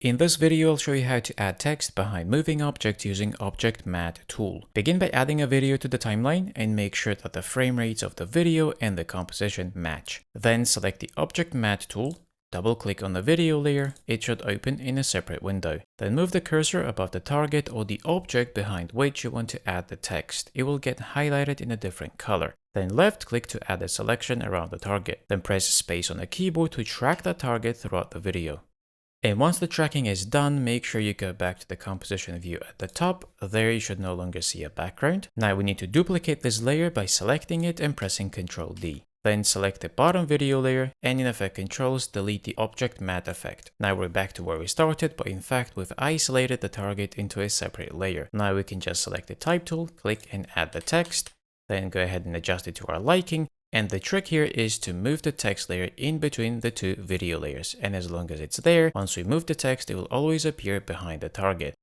In this video, I'll show you how to add text behind moving objects using Object Matte tool. Begin by adding a video to the timeline and make sure that the frame rates of the video and the composition match. Then select the Object Matte tool, double-click on the video layer. It should open in a separate window. Then move the cursor above the target or the object behind which you want to add the text. It will get highlighted in a different color. Then left-click to add a selection around the target. Then press space on the keyboard to track the target throughout the video. And once the tracking is done, make sure you go back to the composition view at the top. There you should no longer see a background. Now we need to duplicate this layer by selecting it and pressing Ctrl D. Then select the bottom video layer and in Effect Controls, delete the Object Matte effect. Now we're back to where we started, but in fact we've isolated the target into a separate layer. Now we can just select the Type tool, click and add the text. Then go ahead and adjust it to our liking. And the trick here is to move the text layer in between the two video layers. And as long as it's there, once we move the text, it will always appear behind the target.